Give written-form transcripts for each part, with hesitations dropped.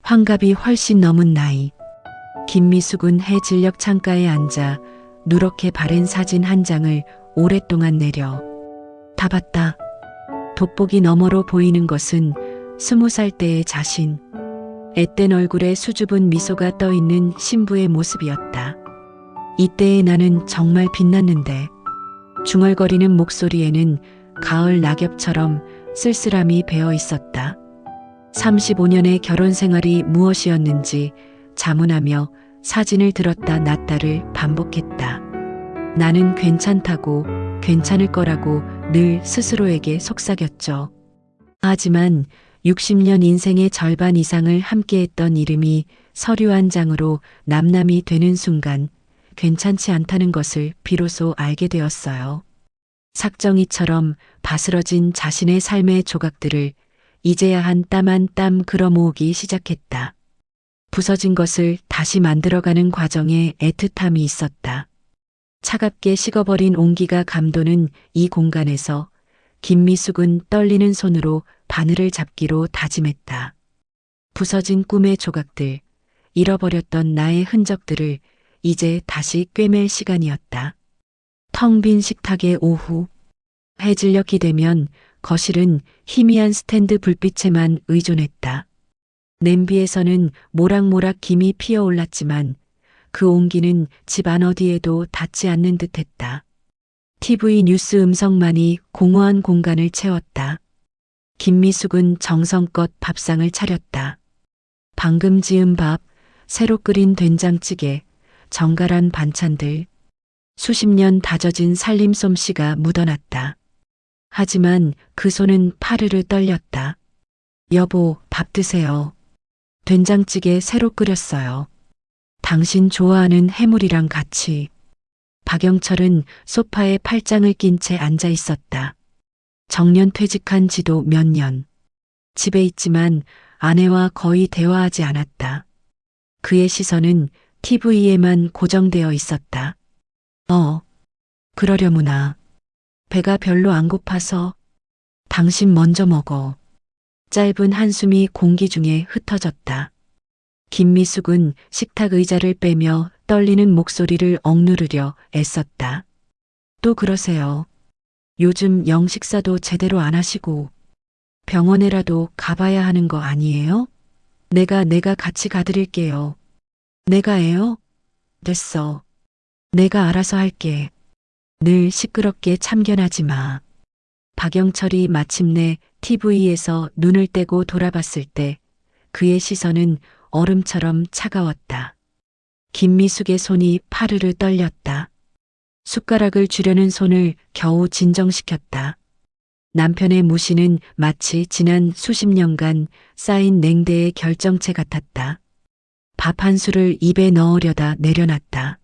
환갑이 훨씬 넘은 나이. 김미숙은 해질녘 창가에 앉아 누렇게 바랜 사진 한 장을 오랫동안 내려 다봤다. 돋보기 너머로 보이는 것은 20살 때의 자신. 앳된 얼굴에 수줍은 미소가 떠있는 신부의 모습이었다. 이때의 나는 정말 빛났는데 중얼거리는 목소리에는 가을 낙엽처럼 쓸쓸함이 배어 있었다. 35년의 결혼 생활이 무엇이었는지 자문하며 사진을 들었다 놨다를 반복했다. 나는 괜찮다고, 괜찮을 거라고 늘 스스로에게 속삭였죠. 하지만 60년 인생의 절반 이상을 함께했던 이름이 서류 한 장으로 남남이 되는 순간 괜찮지 않다는 것을 비로소 알게 되었어요. 삭정이처럼 바스러진 자신의 삶의 조각들을 이제야 한 땀 한 땀 끌어모으기 시작했다. 부서진 것을 다시 만들어가는 과정에 애틋함이 있었다. 차갑게 식어버린 온기가 감도는 이 공간에서 김미숙은 떨리는 손으로 바늘을 잡기로 다짐했다. 부서진 꿈의 조각들, 잃어버렸던 나의 흔적들을 이제 다시 꿰맬 시간이었다. 텅 빈 식탁의 오후, 해질녘이 되면 거실은 희미한 스탠드 불빛에만 의존했다. 냄비에서는 모락모락 김이 피어올랐지만 그 온기는 집 안 어디에도 닿지 않는 듯했다. TV 뉴스 음성만이 공허한 공간을 채웠다. 김미숙은 정성껏 밥상을 차렸다. 방금 지은 밥, 새로 끓인 된장찌개, 정갈한 반찬들, 수십 년 다져진 살림 솜씨가 묻어났다. 하지만 그 손은 파르르 떨렸다. 여보, 밥 드세요. 된장찌개 새로 끓였어요. 당신 좋아하는 해물이랑 같이. 박영철은 소파에 팔짱을 낀 채 앉아 있었다. 정년 퇴직한 지도 몇 년. 집에 있지만 아내와 거의 대화하지 않았다. 그의 시선은 TV에만 고정되어 있었다. 그러려무나. 배가 별로 안 고파서. 당신 먼저 먹어. 짧은 한숨이 공기 중에 흩어졌다. 김미숙은 식탁 의자를 빼며 떨리는 목소리를 억누르려 애썼다. 또 그러세요. 요즘 영식사도 제대로 안 하시고 병원에라도 가봐야 하는 거 아니에요? 내가 같이 가드릴게요. 내가예요? 됐어. 내가 알아서 할게. 늘 시끄럽게 참견하지 마. 박영철이 마침내 TV에서 눈을 떼고 돌아봤을 때 그의 시선은 얼음처럼 차가웠다. 김미숙의 손이 파르르 떨렸다. 숟가락을 쥐려는 손을 겨우 진정시켰다. 남편의 무시는 마치 지난 수십 년간 쌓인 냉대의 결정체 같았다. 밥 한 술을 입에 넣으려다 내려놨다.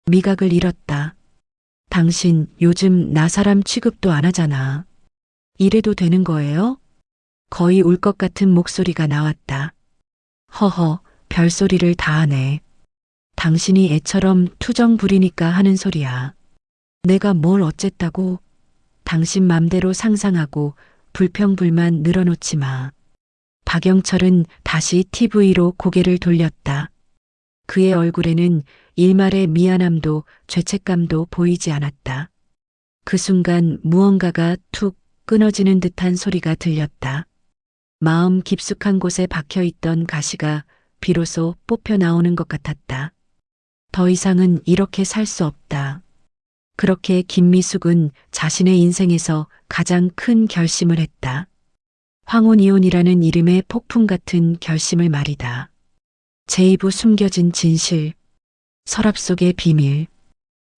미각을 잃었다. 당신 요즘 나 사람 취급도 안 하잖아. 이래도 되는 거예요? 거의 울 것 같은 목소리가 나왔다. 허허, 별소리를 다 하네. 당신이 애처럼 투정 부리니까 하는 소리야. 내가 뭘 어쨌다고? 당신 맘대로 상상하고 불평불만 늘어놓지 마. 박영철은 다시 TV로 고개를 돌렸다. 그의 얼굴에는 일말의 미안함도 죄책감도 보이지 않았다. 그 순간 무언가가 툭 끊어지는 듯한 소리가 들렸다. 마음 깊숙한 곳에 박혀있던 가시가 비로소 뽑혀 나오는 것 같았다. 더 이상은 이렇게 살 수 없다. 그렇게 김미숙은 자신의 인생에서 가장 큰 결심을 했다. 황혼이혼이라는 이름의 폭풍 같은 결심을 말이다. 제2부 숨겨진 진실, 서랍 속의 비밀.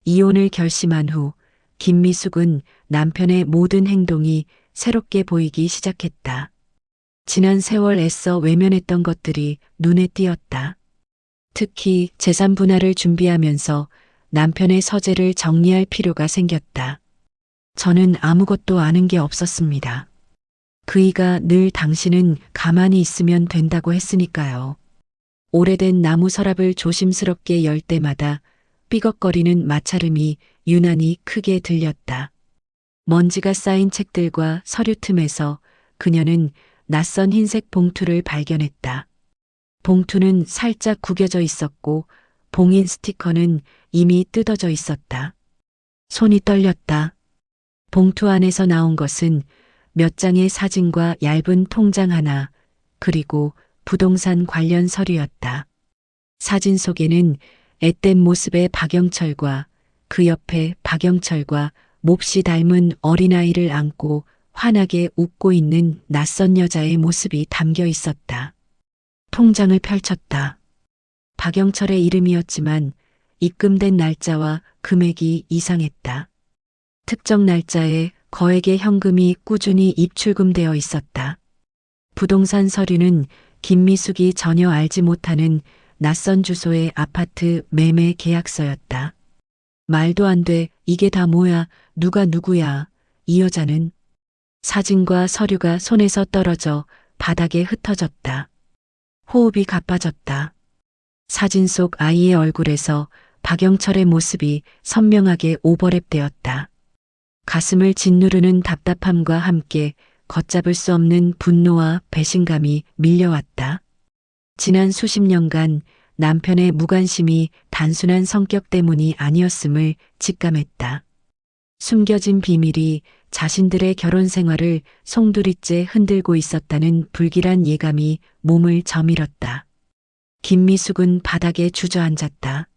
이혼을 결심한 후 김미숙은 남편의 모든 행동이 새롭게 보이기 시작했다. 지난 세월 애써 외면했던 것들이 눈에 띄었다. 특히 재산 분할을 준비하면서 남편의 서재를 정리할 필요가 생겼다. 저는 아무것도 아는 게 없었습니다. 그이가 늘 당신은 가만히 있으면 된다고 했으니까요. 오래된 나무 서랍을 조심스럽게 열 때마다 삐걱거리는 마찰음이 유난히 크게 들렸다. 먼지가 쌓인 책들과 서류 틈에서 그녀는 낯선 흰색 봉투를 발견했다. 봉투는 살짝 구겨져 있었고 봉인 스티커는 이미 뜯어져 있었다. 손이 떨렸다. 봉투 안에서 나온 것은 몇 장의 사진과 얇은 통장 하나, 그리고 부동산 관련 서류였다. 사진 속에는 앳된 모습의 박영철과 그 옆에 박영철과 몹시 닮은 어린아이를 안고 환하게 웃고 있는 낯선 여자의 모습이 담겨 있었다. 통장을 펼쳤다. 박영철의 이름이었지만 입금된 날짜와 금액이 이상했다. 특정 날짜에 거액의 현금이 꾸준히 입출금되어 있었다. 부동산 서류는 김미숙이 전혀 알지 못하는 낯선 주소의 아파트 매매 계약서였다. 말도 안 돼, 이게 다 뭐야, 누가 누구야, 이 여자는. 사진과 서류가 손에서 떨어져 바닥에 흩어졌다. 호흡이 가빠졌다. 사진 속 아이의 얼굴에서 박영철의 모습이 선명하게 오버랩되었다. 가슴을 짓누르는 답답함과 함께 걷잡을 수 없는 분노와 배신감이 밀려왔다. 지난 수십 년간 남편의 무관심이 단순한 성격 때문이 아니었음을 직감했다. 숨겨진 비밀이 자신들의 결혼 생활을 송두리째 흔들고 있었다는 불길한 예감이 몸을 저밀었다. 김미숙은 바닥에 주저앉았다.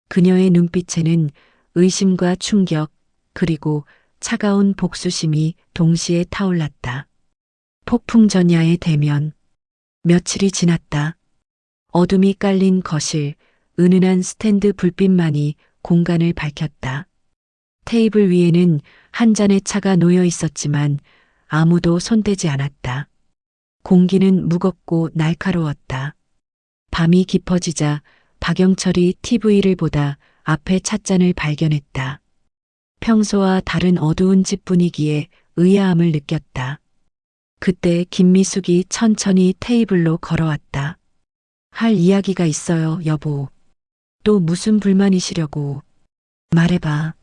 그녀의 눈빛에는 의심과 충격, 그리고 차가운 복수심이 동시에 타올랐다. 폭풍전야의 대면. 며칠이 지났다. 어둠이 깔린 거실, 은은한 스탠드 불빛만이 공간을 밝혔다. 테이블 위에는 한 잔의 차가 놓여 있었지만 아무도 손대지 않았다. 공기는 무겁고 날카로웠다. 밤이 깊어지자 박영철이 TV를 보다 앞에 찻잔을 발견했다. 평소와 다른 어두운 집 분위기에 의아함을 느꼈다. 그때 김미숙이 천천히 테이블로 걸어왔다. 할 이야기가 있어요, 여보. 또 무슨 불만이시려고. 말해봐.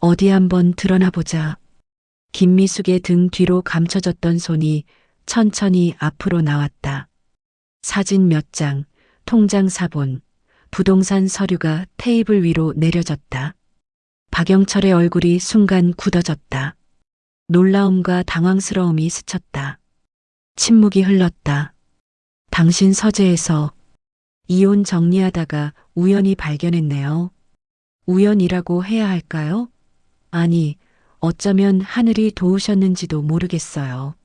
어디 한번 드러나 보자. 김미숙의 등 뒤로 감춰졌던 손이 천천히 앞으로 나왔다. 사진 몇 장, 통장 사본, 부동산 서류가 테이블 위로 내려졌다. 박영철의 얼굴이 순간 굳어졌다. 놀라움과 당황스러움이 스쳤다. 침묵이 흘렀다. 당신 서재에서 이혼 정리하다가 우연히 발견했네요. 우연이라고 해야 할까요? 아니, 어쩌면 하늘이 도우셨는지도 모르겠어요.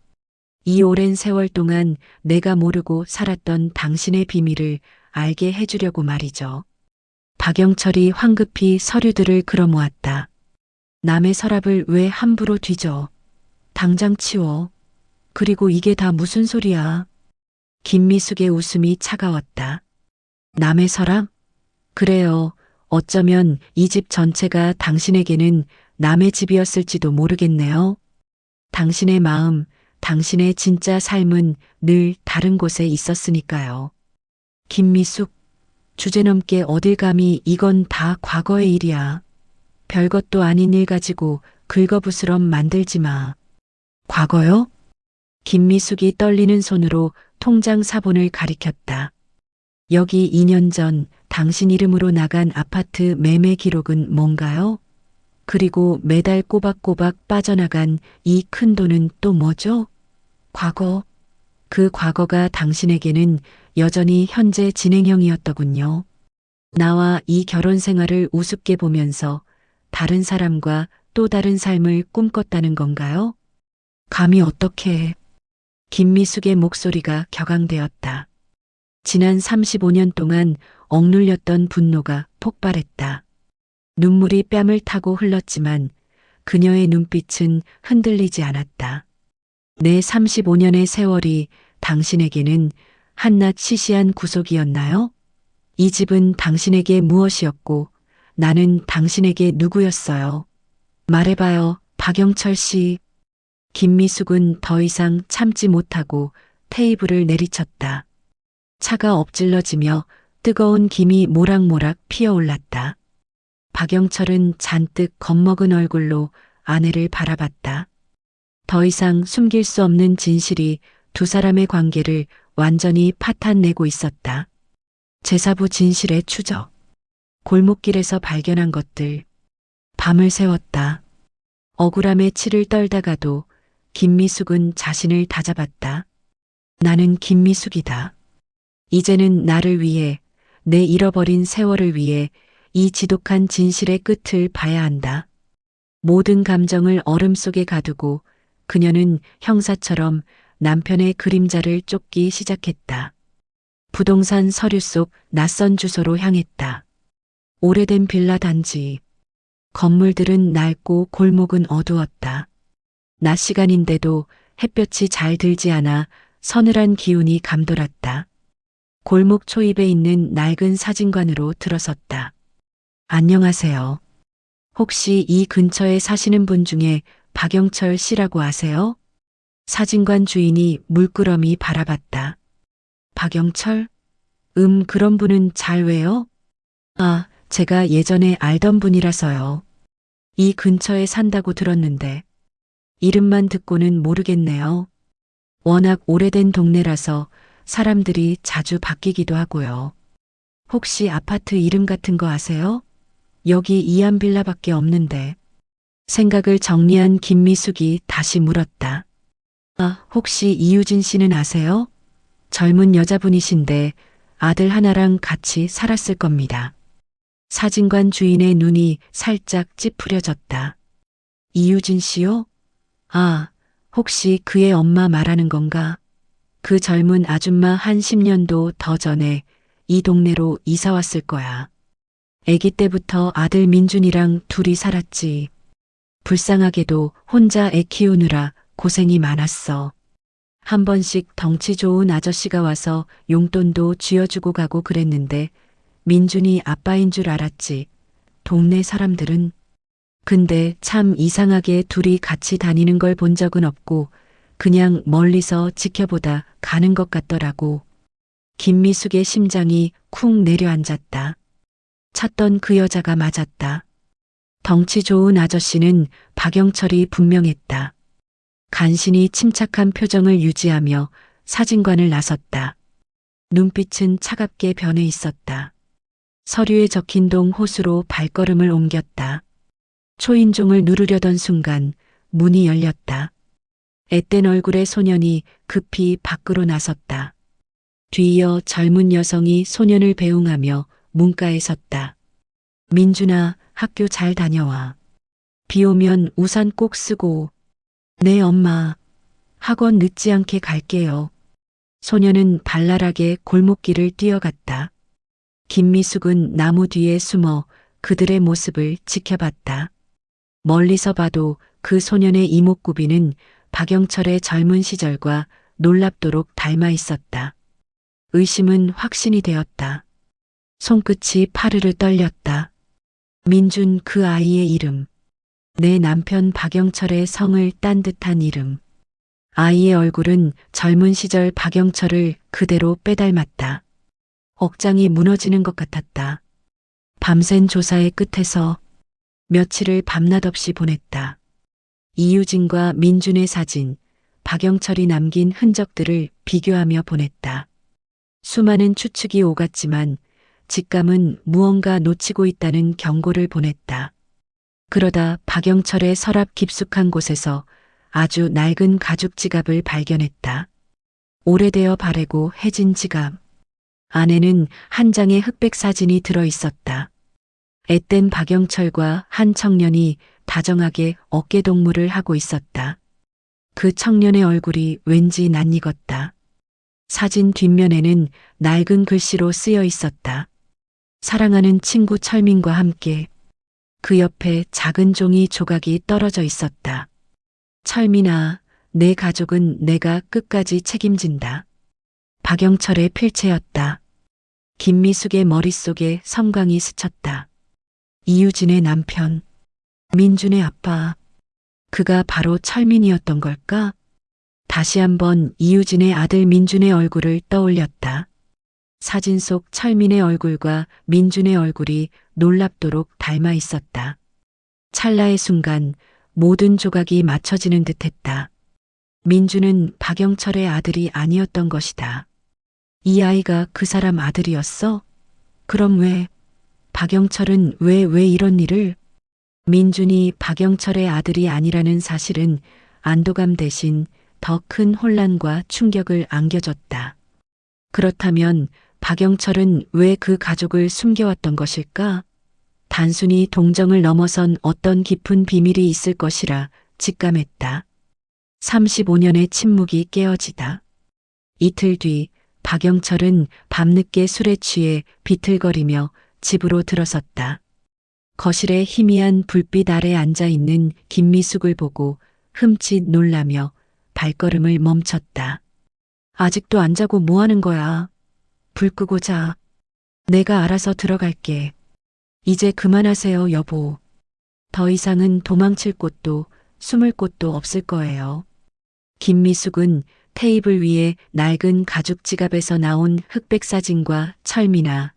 이 오랜 세월 동안 내가 모르고 살았던 당신의 비밀을 알게 해주려고 말이죠. 박영철이 황급히 서류들을 끌어모았다. 남의 서랍을 왜 함부로 뒤져? 당장 치워. 그리고 이게 다 무슨 소리야? 김미숙의 웃음이 차가웠다. 남의 서랍? 그래요. 어쩌면 이 집 전체가 당신에게는 남의 집이었을지도 모르겠네요. 당신의 마음, 당신의 진짜 삶은 늘 다른 곳에 있었으니까요. 김미숙, 주제넘게 어딜 감히 이건 다 과거의 일이야. 별것도 아닌 일 가지고 긁어부스럼 만들지 마. 과거요? 김미숙이 떨리는 손으로 통장 사본을 가리켰다. 여기 2년 전 당신 이름으로 나간 아파트 매매 기록은 뭔가요? 그리고 매달 꼬박꼬박 빠져나간 이 큰 돈은 또 뭐죠? 과거. 그 과거가 당신에게는 여전히 현재 진행형이었더군요. 나와 이 결혼 생활을 우습게 보면서 다른 사람과 또 다른 삶을 꿈꿨다는 건가요? 감히 어떻게. 김미숙의 목소리가 격앙되었다. 지난 35년 동안 억눌렸던 분노가 폭발했다. 눈물이 뺨을 타고 흘렀지만 그녀의 눈빛은 흔들리지 않았다. 내 35년의 세월이 당신에게는 한낱 시시한 구속이었나요? 이 집은 당신에게 무엇이었고 나는 당신에게 누구였어요? 말해봐요, 박영철 씨. 김미숙은 더 이상 참지 못하고 테이블을 내리쳤다. 차가 엎질러지며 뜨거운 김이 모락모락 피어올랐다. 박영철은 잔뜩 겁먹은 얼굴로 아내를 바라봤다. 더 이상 숨길 수 없는 진실이 두 사람의 관계를 완전히 파탄내고 있었다. 제사부 진실의 추적. 골목길에서 발견한 것들. 밤을 새웠다. 억울함에 치를 떨다가도 김미숙은 자신을 다잡았다. 나는 김미숙이다. 이제는 나를 위해, 내 잃어버린 세월을 위해 이 지독한 진실의 끝을 봐야 한다. 모든 감정을 얼음 속에 가두고 그녀는 형사처럼 남편의 그림자를 쫓기 시작했다. 부동산 서류 속 낯선 주소로 향했다. 오래된 빌라 단지. 건물들은 낡고 골목은 어두웠다. 낮 시간인데도 햇볕이 잘 들지 않아 서늘한 기운이 감돌았다. 골목 초입에 있는 낡은 사진관으로 들어섰다. 안녕하세요. 혹시 이 근처에 사시는 분 중에 박영철 씨라고 아세요? 사진관 주인이 물끄러미 바라봤다. 박영철? 그런 분은 잘 왜요? 아, 제가 예전에 알던 분이라서요. 이 근처에 산다고 들었는데 이름만 듣고는 모르겠네요. 워낙 오래된 동네라서 사람들이 자주 바뀌기도 하고요. 혹시 아파트 이름 같은 거 아세요? 여기 이안빌라밖에 없는데. 생각을 정리한 김미숙이 다시 물었다. 아, 혹시 이유진 씨는 아세요? 젊은 여자분이신데 아들 하나랑 같이 살았을 겁니다. 사진관 주인의 눈이 살짝 찌푸려졌다. 이유진 씨요? 아, 혹시 그의 엄마 말하는 건가? 그 젊은 아줌마 한 10년도 더 전에 이 동네로 이사 왔을 거야. 아기 때부터 아들 민준이랑 둘이 살았지. 불쌍하게도 혼자 애 키우느라 고생이 많았어. 한 번씩 덩치 좋은 아저씨가 와서 용돈도 쥐어주고 가고 그랬는데 민준이 아빠인 줄 알았지. 동네 사람들은. 근데 참 이상하게 둘이 같이 다니는 걸 본 적은 없고 그냥 멀리서 지켜보다 가는 것 같더라고. 김미숙의 심장이 쿵 내려앉았다. 찾던 그 여자가 맞았다. 덩치 좋은 아저씨는 박영철이 분명했다. 간신히 침착한 표정을 유지하며 사진관을 나섰다. 눈빛은 차갑게 변해 있었다. 서류에 적힌 동 호수로 발걸음을 옮겼다. 초인종을 누르려던 순간 문이 열렸다. 앳된 얼굴의 소년이 급히 밖으로 나섰다. 뒤이어 젊은 여성이 소년을 배웅하며 문가에 섰다. 민준아, 학교 잘 다녀와. 비 오면 우산 꼭 쓰고. 네, 엄마. 학원 늦지 않게 갈게요. 소년은 발랄하게 골목길을 뛰어갔다. 김미숙은 나무 뒤에 숨어 그들의 모습을 지켜봤다. 멀리서 봐도 그 소년의 이목구비는 박영철의 젊은 시절과 놀랍도록 닮아 있었다. 의심은 확신이 되었다. 손끝이 파르르 떨렸다. 민준, 그 아이의 이름. 내 남편 박영철의 성을 딴 듯한 이름. 아이의 얼굴은 젊은 시절 박영철을 그대로 빼닮았다. 억장이 무너지는 것 같았다. 밤샌 조사의 끝에서 며칠을 밤낮 없이 보냈다. 이유진과 민준의 사진, 박영철이 남긴 흔적들을 비교하며 보냈다. 수많은 추측이 오갔지만 직감은 무언가 놓치고 있다는 경고를 보냈다. 그러다 박영철의 서랍 깊숙한 곳에서 아주 낡은 가죽 지갑을 발견했다. 오래되어 바래고 해진 지갑. 안에는 한 장의 흑백 사진이 들어 있었다. 앳된 박영철과 한 청년이 다정하게 어깨동무를 하고 있었다. 그 청년의 얼굴이 왠지 낯익었다. 사진 뒷면에는 낡은 글씨로 쓰여 있었다. 사랑하는 친구 철민과 함께. 그 옆에 작은 종이 조각이 떨어져 있었다. 철민아, 내 가족은 내가 끝까지 책임진다. 박영철의 필체였다. 김미숙의 머릿속에 섬광이 스쳤다. 이유진의 남편, 민준의 아빠. 그가 바로 철민이었던 걸까? 다시 한번 이유진의 아들 민준의 얼굴을 떠올렸다. 사진 속 철민의 얼굴과 민준의 얼굴이 놀랍도록 닮아 있었다. 찰나의 순간 모든 조각이 맞춰지는 듯했다. 민준은 박영철의 아들이 아니었던 것이다. 이 아이가 그 사람 아들이었어? 그럼 왜? 박영철은 왜 이런 일을? 민준이 박영철의 아들이 아니라는 사실은 안도감 대신 더 큰 혼란과 충격을 안겨줬다. 그렇다면 박영철은 왜 그 가족을 숨겨왔던 것일까? 단순히 동정을 넘어선 어떤 깊은 비밀이 있을 것이라 직감했다. 35년의 침묵이 깨어지다. 이틀 뒤 박영철은 밤늦게 술에 취해 비틀거리며 집으로 들어섰다. 거실에 희미한 불빛 아래 앉아 있는 김미숙을 보고 흠칫 놀라며 발걸음을 멈췄다. 아직도 안 자고 뭐 하는 거야? 불 끄고 자. 내가 알아서 들어갈게. 이제 그만하세요, 여보. 더 이상은 도망칠 곳도 숨을 곳도 없을 거예요. 김미숙은 테이블 위에 낡은 가죽 지갑에서 나온 흑백 사진과 철미나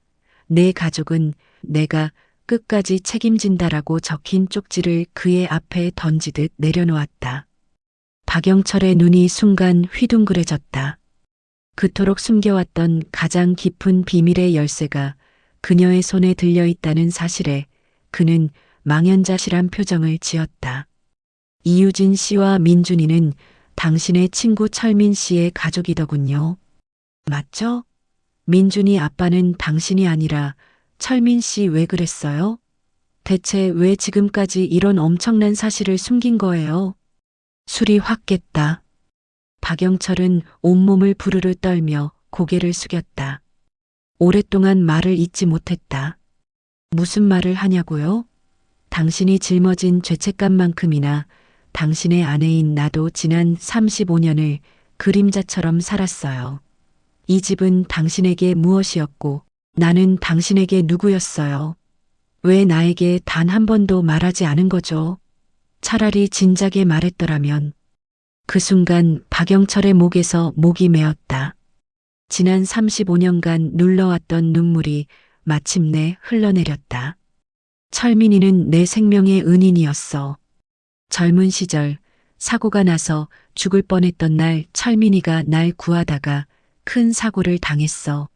내 가족은 내가 끝까지 책임진다라고 적힌 쪽지를 그의 앞에 던지듯 내려놓았다. 박영철의 눈이 순간 휘둥그레졌다. 그토록 숨겨왔던 가장 깊은 비밀의 열쇠가 그녀의 손에 들려있다는 사실에 그는 망연자실한 표정을 지었다. 이유진 씨와 민준이는 당신의 친구 철민 씨의 가족이더군요. 맞죠? 민준이 아빠는 당신이 아니라 철민 씨 왜 그랬어요? 대체 왜 지금까지 이런 엄청난 사실을 숨긴 거예요? 술이 확 깼다. 박영철은 온몸을 부르르 떨며 고개를 숙였다. 오랫동안 말을 잇지 못했다. 무슨 말을 하냐고요? 당신이 짊어진 죄책감만큼이나 당신의 아내인 나도 지난 35년을 그림자처럼 살았어요. 이 집은 당신에게 무엇이었고 나는 당신에게 누구였어요? 왜 나에게 단 한 번도 말하지 않은 거죠? 차라리 진작에 말했더라면. 그 순간 박영철의 목에서 목이 메었다. 지난 35년간 눌러왔던 눈물이 마침내 흘러내렸다. 철민이는 내 생명의 은인이었어. 젊은 시절 사고가 나서 죽을 뻔했던 날 철민이가 날 구하다가 큰 사고를 당했어.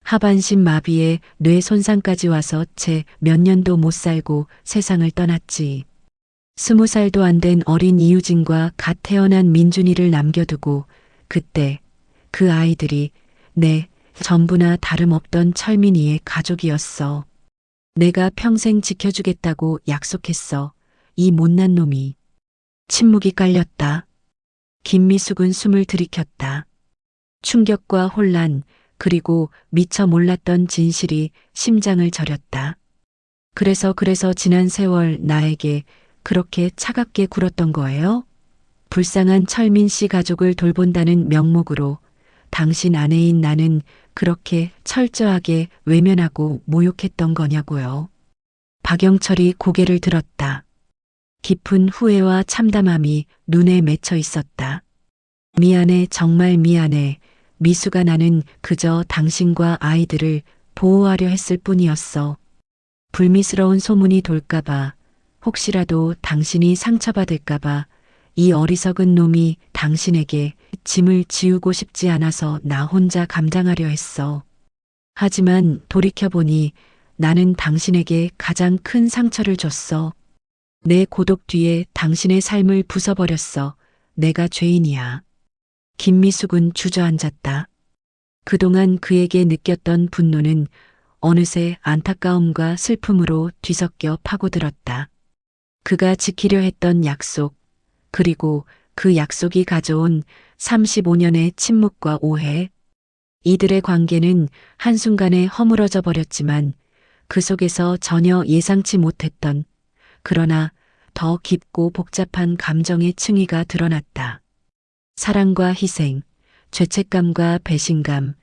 하반신 마비에 뇌 손상까지 와서 채 몇 년도 못 살고 세상을 떠났지. 20살도 안 된 어린 이유진과 갓 태어난 민준이를 남겨두고 그때 그 아이들이 전부나 다름없던 철민이의 가족이었어. 내가 평생 지켜주겠다고 약속했어. 이 못난 놈이. 침묵이 깔렸다. 김미숙은 숨을 들이켰다. 충격과 혼란 그리고 미처 몰랐던 진실이 심장을 저렸다. 그래서 지난 세월 나에게 그렇게 차갑게 굴었던 거예요? 불쌍한 철민 씨 가족을 돌본다는 명목으로 당신 아내인 나는 그렇게 철저하게 외면하고 모욕했던 거냐고요. 박영철이 고개를 들었다. 깊은 후회와 참담함이 눈에 맺혀 있었다. 미안해, 정말 미안해. 미수가 나는 그저 당신과 아이들을 보호하려 했을 뿐이었어. 불미스러운 소문이 돌까봐, 혹시라도 당신이 상처받을까봐 이 어리석은 놈이 당신에게 짐을 지우고 싶지 않아서 나 혼자 감당하려 했어. 하지만 돌이켜보니 나는 당신에게 가장 큰 상처를 줬어. 내 고독 뒤에 당신의 삶을 부숴버렸어. 내가 죄인이야. 김미숙은 주저앉았다. 그동안 그에게 느꼈던 분노는 어느새 안타까움과 슬픔으로 뒤섞여 파고들었다. 그가 지키려 했던 약속, 그리고 그 약속이 가져온 35년의 침묵과 오해. 이들의 관계는 한순간에 허물어져 버렸지만 그 속에서 전혀 예상치 못했던 그러나 더 깊고 복잡한 감정의 층위가 드러났다. 사랑과 희생, 죄책감과 배신감,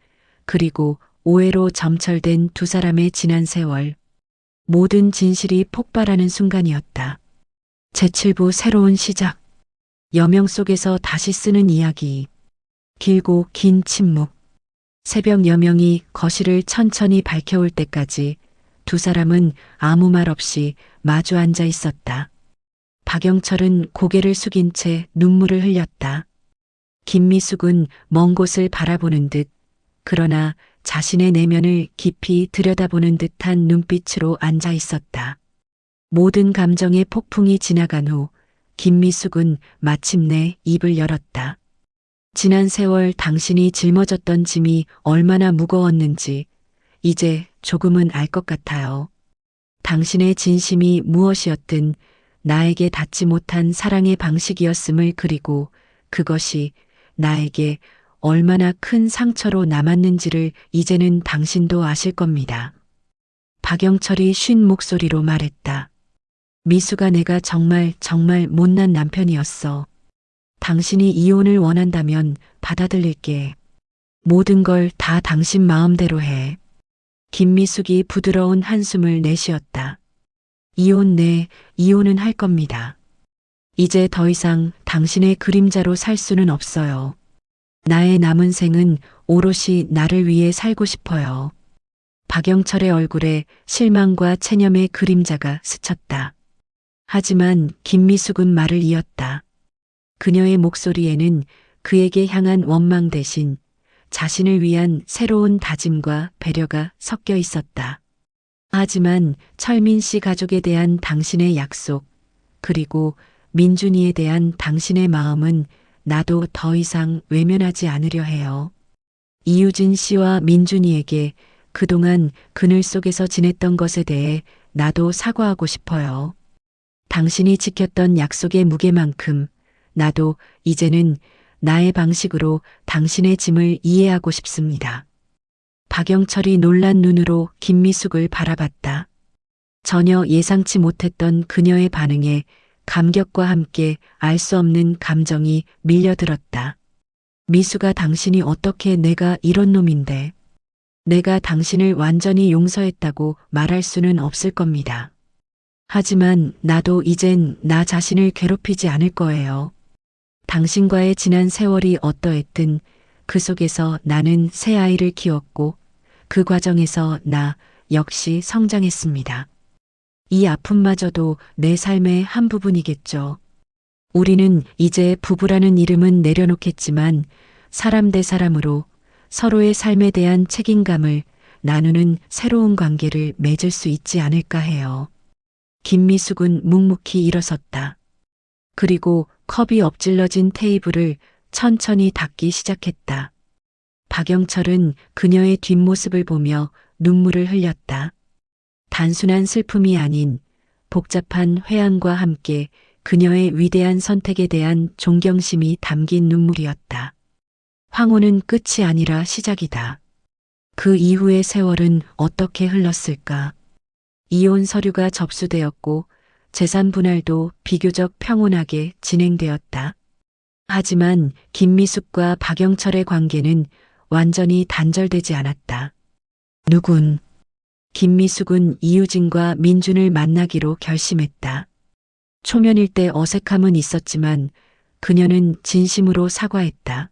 그리고 오해로 점철된 두 사람의 지난 세월. 모든 진실이 폭발하는 순간이었다. 제7부 새로운 시작. 여명 속에서 다시 쓰는 이야기. 길고 긴 침묵. 새벽 여명이 거실을 천천히 밝혀올 때까지 두 사람은 아무 말 없이 마주 앉아 있었다. 박영철은 고개를 숙인 채 눈물을 흘렸다. 김미숙은 먼 곳을 바라보는 듯 그러나 자신의 내면을 깊이 들여다보는 듯한 눈빛으로 앉아 있었다. 모든 감정의 폭풍이 지나간 후 김미숙은 마침내 입을 열었다. 지난 세월 당신이 짊어졌던 짐이 얼마나 무거웠는지 이제 조금은 알 것 같아요. 당신의 진심이 무엇이었든 나에게 닿지 못한 사랑의 방식이었음을, 그리고 그것이 나에게 얼마나 큰 상처로 남았는지를 이제는 당신도 아실 겁니다. 박영철이 쉰 목소리로 말했다. 미수가, 내가 정말 못난 남편이었어. 당신이 이혼을 원한다면 받아들일게. 모든 걸 다 당신 마음대로 해. 김미숙이 부드러운 한숨을 내쉬었다. 이혼은 할 겁니다. 이제 더 이상 당신의 그림자로 살 수는 없어요. 나의 남은 생은 오롯이 나를 위해 살고 싶어요. 박영철의 얼굴에 실망과 체념의 그림자가 스쳤다. 하지만 김미숙은 말을 이었다. 그녀의 목소리에는 그에게 향한 원망 대신 자신을 위한 새로운 다짐과 배려가 섞여 있었다. 하지만 철민 씨 가족에 대한 당신의 약속, 그리고 민준이에 대한 당신의 마음은 나도 더 이상 외면하지 않으려 해요. 이유진 씨와 민준이에게 그동안 그늘 속에서 지냈던 것에 대해 나도 사과하고 싶어요. 당신이 지켰던 약속의 무게만큼 나도 이제는 나의 방식으로 당신의 짐을 이해하고 싶습니다. 박영철이 놀란 눈으로 김미숙을 바라봤다. 전혀 예상치 못했던 그녀의 반응에 감격과 함께 알 수 없는 감정이 밀려들었다. 미숙아, 당신이 어떻게, 내가 이런 놈인데. 내가 당신을 완전히 용서했다고 말할 수는 없을 겁니다. 하지만 나도 이젠 나 자신을 괴롭히지 않을 거예요. 당신과의 지난 세월이 어떠했든 그 속에서 나는 새 아이를 키웠고 그 과정에서 나 역시 성장했습니다. 이 아픔마저도 내 삶의 한 부분이겠죠. 우리는 이제 부부라는 이름은 내려놓겠지만 사람 대 사람으로 서로의 삶에 대한 책임감을 나누는 새로운 관계를 맺을 수 있지 않을까 해요. 김미숙은 묵묵히 일어섰다. 그리고 컵이 엎질러진 테이블을 천천히 닦기 시작했다. 박영철은 그녀의 뒷모습을 보며 눈물을 흘렸다. 단순한 슬픔이 아닌 복잡한 회한과 함께 그녀의 위대한 선택에 대한 존경심이 담긴 눈물이었다. 황혼은 끝이 아니라 시작이다. 그 이후의 세월은 어떻게 흘렀을까? 이혼 서류가 접수되었고 재산 분할도 비교적 평온하게 진행되었다. 하지만 김미숙과 박영철의 관계는 완전히 단절되지 않았다. 김미숙은 이유진과 민준을 만나기로 결심했다. 초면일 때 어색함은 있었지만 그녀는 진심으로 사과했다.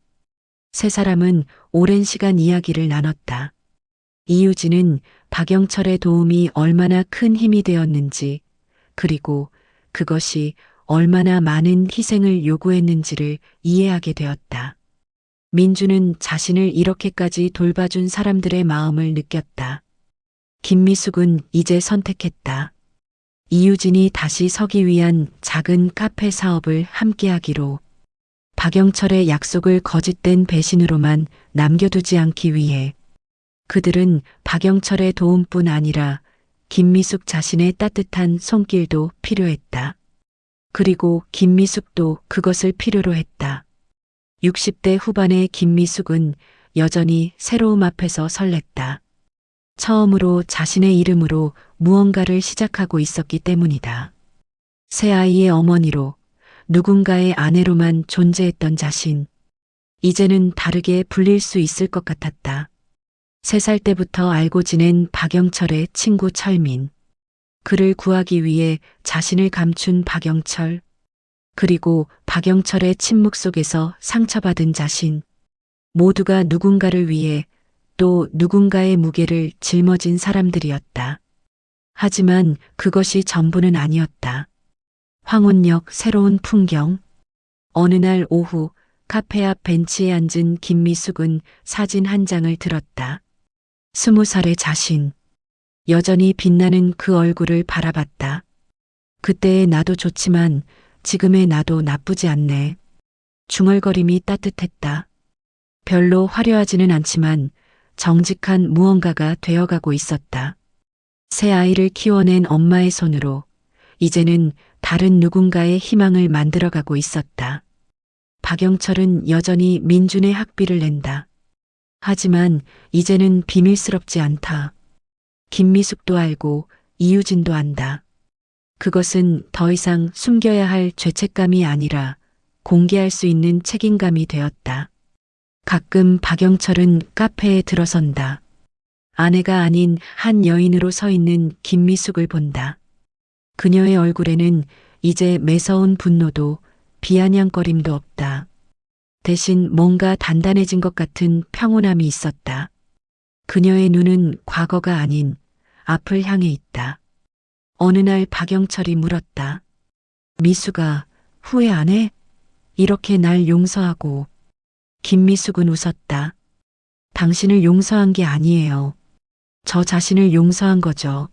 세 사람은 오랜 시간 이야기를 나눴다. 이유진은 박영철의 도움이 얼마나 큰 힘이 되었는지, 그리고 그것이 얼마나 많은 희생을 요구했는지를 이해하게 되었다. 민주는 자신을 이렇게까지 돌봐준 사람들의 마음을 느꼈다. 김미숙은 이제 선택했다. 이유진이 다시 서기 위한 작은 카페 사업을 함께하기로. 박영철의 약속을 거짓된 배신으로만 남겨두지 않기 위해 그들은 박영철의 도움뿐 아니라 김미숙 자신의 따뜻한 손길도 필요했다. 그리고 김미숙도 그것을 필요로 했다. 60대 후반의 김미숙은 여전히 새로움 앞에서 설렜다. 처음으로 자신의 이름으로 무언가를 시작하고 있었기 때문이다. 새 아이의 어머니로, 누군가의 아내로만 존재했던 자신, 이제는 다르게 불릴 수 있을 것 같았다. 3살 때부터 알고 지낸 박영철의 친구 철민, 그를 구하기 위해 자신을 감춘 박영철, 그리고 박영철의 침묵 속에서 상처받은 자신, 모두가 누군가를 위해 또 누군가의 무게를 짊어진 사람들이었다. 하지만 그것이 전부는 아니었다. 황혼역 새로운 풍경. 어느 날 오후 카페 앞 벤치에 앉은 김미숙은 사진 한 장을 들었다. 20살의 자신. 여전히 빛나는 그 얼굴을 바라봤다. 그때의 나도 좋지만 지금의 나도 나쁘지 않네. 중얼거림이 따뜻했다. 별로 화려하지는 않지만 정직한 무언가가 되어가고 있었다. 새 아이를 키워낸 엄마의 손으로 이제는 다른 누군가의 희망을 만들어가고 있었다. 박영철은 여전히 민준의 학비를 낸다. 하지만 이제는 비밀스럽지 않다. 김미숙도 알고 이유진도 안다. 그것은 더 이상 숨겨야 할 죄책감이 아니라 공개할 수 있는 책임감이 되었다. 가끔 박영철은 카페에 들어선다. 아내가 아닌 한 여인으로 서 있는 김미숙을 본다. 그녀의 얼굴에는 이제 매서운 분노도 비아냥거림도 없다. 대신 뭔가 단단해진 것 같은 평온함이 있었다. 그녀의 눈은 과거가 아닌 앞을 향해 있다. 어느 날 박영철이 물었다. 미숙아, 후회 안 해? 이렇게 날 용서하고. 김미숙은 웃었다. 당신을 용서한 게 아니에요. 저 자신을 용서한 거죠.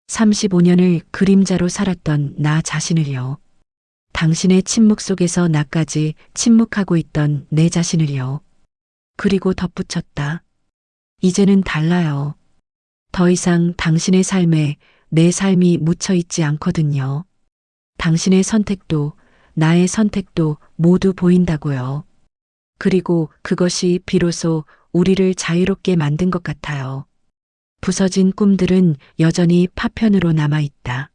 35년을 그림자로 살았던 나 자신을요. 당신의 침묵 속에서 나까지 침묵하고 있던 내 자신을요. 그리고 덧붙였다. 이제는 달라요. 더 이상 당신의 삶에 내 삶이 묻혀 있지 않거든요. 당신의 선택도 나의 선택도 모두 보인다고요. 그리고 그것이 비로소 우리를 자유롭게 만든 것 같아요. 부서진 꿈들은 여전히 파편으로 남아있다.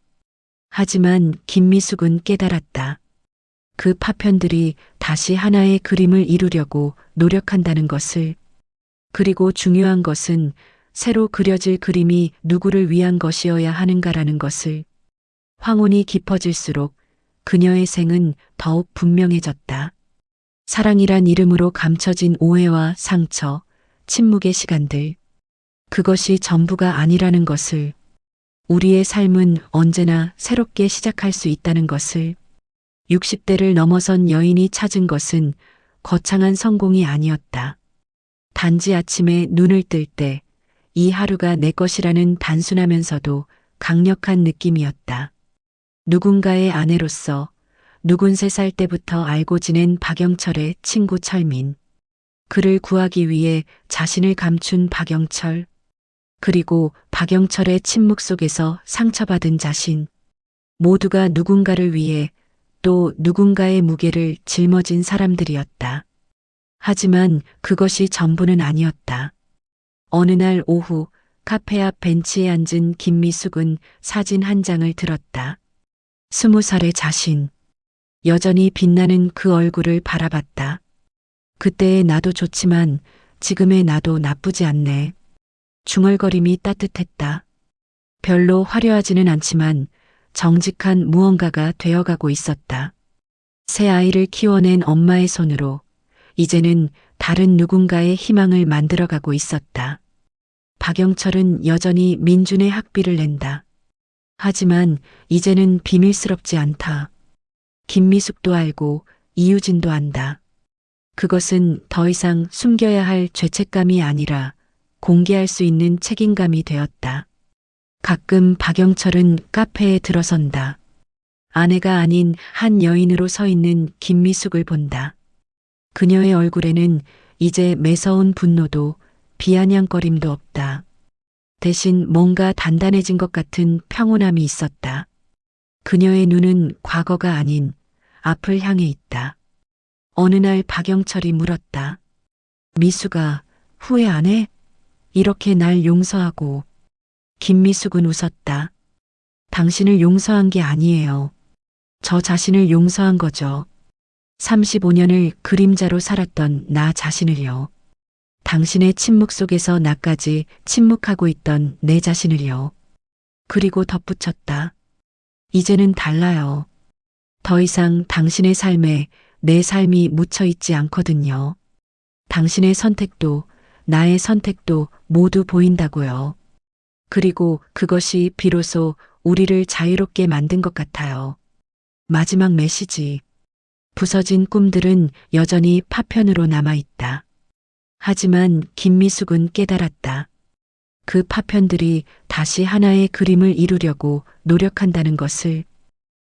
하지만 김미숙은 깨달았다. 그 파편들이 다시 하나의 그림을 이루려고 노력한다는 것을. 그리고 중요한 것은 새로 그려질 그림이 누구를 위한 것이어야 하는가라는 것을. 황혼이 깊어질수록 그녀의 생은 더욱 분명해졌다. 사랑이란 이름으로 감춰진 오해와 상처, 침묵의 시간들. 그것이 전부가 아니라는 것을. 우리의 삶은 언제나 새롭게 시작할 수 있다는 것을. 60대를 넘어선 여인이 찾은 것은 거창한 성공이 아니었다. 단지 아침에 눈을 뜰 때 이 하루가 내 것이라는 단순하면서도 강력한 느낌이었다. 누군가의 아내로서 23살 때부터 알고 지낸 박영철의 친구 철민. 그를 구하기 위해 자신을 감춘 박영철. 그리고 박영철의 침묵 속에서 상처받은 자신. 모두가 누군가를 위해 또 누군가의 무게를 짊어진 사람들이었다. 하지만 그것이 전부는 아니었다. 어느 날 오후 카페 앞 벤치에 앉은 김미숙은 사진 한 장을 들었다. 20살의 자신. 여전히 빛나는 그 얼굴을 바라봤다. 그때의 나도 좋지만 지금의 나도 나쁘지 않네. 중얼거림이 따뜻했다. 별로 화려하지는 않지만 정직한 무언가가 되어가고 있었다. 새 아이를 키워낸 엄마의 손으로 이제는 다른 누군가의 희망을 만들어가고 있었다. 박영철은 여전히 민준의 학비를 낸다. 하지만 이제는 비밀스럽지 않다. 김미숙도 알고 이유진도 안다. 그것은 더 이상 숨겨야 할 죄책감이 아니라 공개할 수 있는 책임감이 되었다. 가끔 박영철은 카페에 들어선다. 아내가 아닌 한 여인으로 서 있는 김미숙을 본다. 그녀의 얼굴에는 이제 매서운 분노도 비아냥거림도 없다. 대신 뭔가 단단해진 것 같은 평온함이 있었다. 그녀의 눈은 과거가 아닌 앞을 향해 있다. 어느 날 박영철이 물었다. 미숙아, 후회 안 해? 이렇게 날 용서하고. 김미숙은 웃었다. 당신을 용서한 게 아니에요. 저 자신을 용서한 거죠. 35년을 그림자로 살았던 나 자신을요. 당신의 침묵 속에서 나까지 침묵하고 있던 내 자신을요. 그리고 덧붙였다. 이제는 달라요. 더 이상 당신의 삶에 내 삶이 묻혀 있지 않거든요. 당신의 선택도 나의 선택도 모두 보인다고요. 그리고 그것이 비로소 우리를 자유롭게 만든 것 같아요. 마지막 메시지. 부서진 꿈들은 여전히 파편으로 남아있다. 하지만 김미숙은 깨달았다. 그 파편들이 다시 하나의 그림을 이루려고 노력한다는 것을.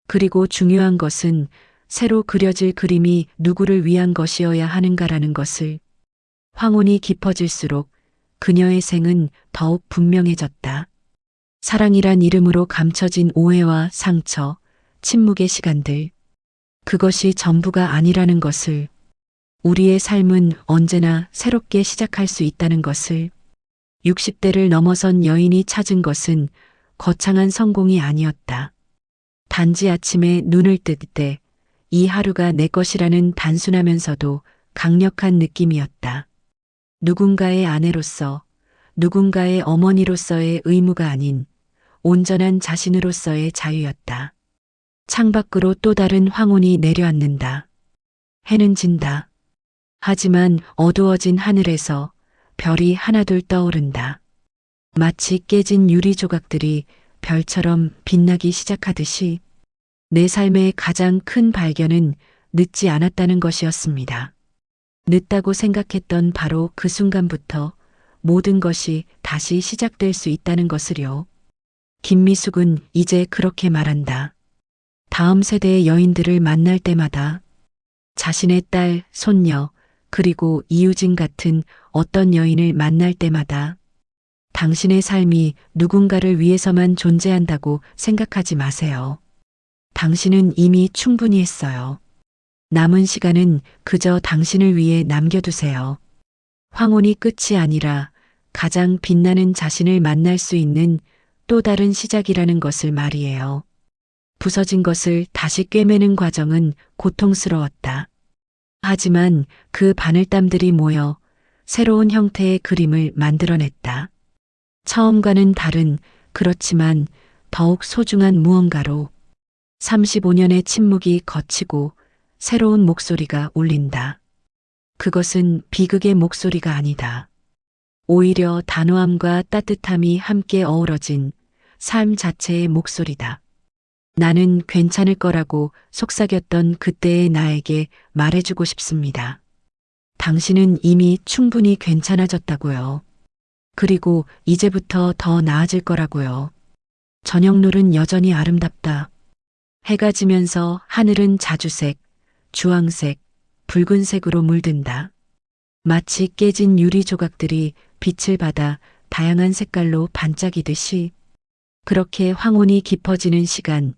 그리고 중요한 것은 새로 그려질 그림이 누구를 위한 것이어야 하는가라는 것을. 황혼이 깊어질수록 그녀의 생은 더욱 분명해졌다. 사랑이란 이름으로 감춰진 오해와 상처, 침묵의 시간들. 그것이 전부가 아니라는 것을. 우리의 삶은 언제나 새롭게 시작할 수 있다는 것을. 60대를 넘어선 여인이 찾은 것은 거창한 성공이 아니었다. 단지 아침에 눈을 뜰 때 이 하루가 내 것이라는 단순하면서도 강력한 느낌이었다. 누군가의 아내로서, 누군가의 어머니로서의 의무가 아닌 온전한 자신으로서의 자유였다. 창밖으로 또 다른 황혼이 내려앉는다. 해는 진다. 하지만 어두워진 하늘에서 별이 하나둘 떠오른다. 마치 깨진 유리 조각들이 별처럼 빛나기 시작하듯이 내 삶의 가장 큰 발견은 늦지 않았다는 것이었습니다. 늦다고 생각했던 바로 그 순간부터 모든 것이 다시 시작될 수 있다는 것을요. 김미숙은 이제 그렇게 말한다. 다음 세대의 여인들을 만날 때마다 자신의 딸, 손녀, 그리고 이유진 같은 어떤 여인을 만날 때마다 당신의 삶이 누군가를 위해서만 존재한다고 생각하지 마세요. 당신은 이미 충분히 했어요. 남은 시간은 그저 당신을 위해 남겨두세요. 황혼이 끝이 아니라 가장 빛나는 자신을 만날 수 있는 또 다른 시작이라는 것을 말이에요. 부서진 것을 다시 꿰매는 과정은 고통스러웠다. 하지만 그 바늘땀들이 모여 새로운 형태의 그림을 만들어냈다. 처음과는 다른, 그렇지만 더욱 소중한 무언가로. 35년의 침묵이 걷히고 새로운 목소리가 울린다. 그것은 비극의 목소리가 아니다. 오히려 단호함과 따뜻함이 함께 어우러진 삶 자체의 목소리다. 나는 괜찮을 거라고 속삭였던 그때의 나에게 말해주고 싶습니다. 당신은 이미 충분히 괜찮아졌다고요. 그리고 이제부터 더 나아질 거라고요. 저녁노을은 여전히 아름답다. 해가 지면서 하늘은 자주색, 주황색, 붉은색으로 물든다. 마치 깨진 유리 조각들이 빛을 받아 다양한 색깔로 반짝이듯이. 그렇게 황혼이 깊어지는 시간,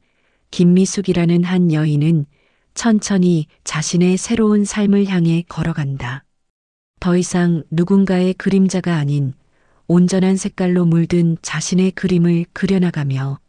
김미숙이라는 한 여인은 천천히 자신의 새로운 삶을 향해 걸어간다. 더 이상 누군가의 그림자가 아닌 온전한 색깔로 물든 자신의 그림을 그려나가며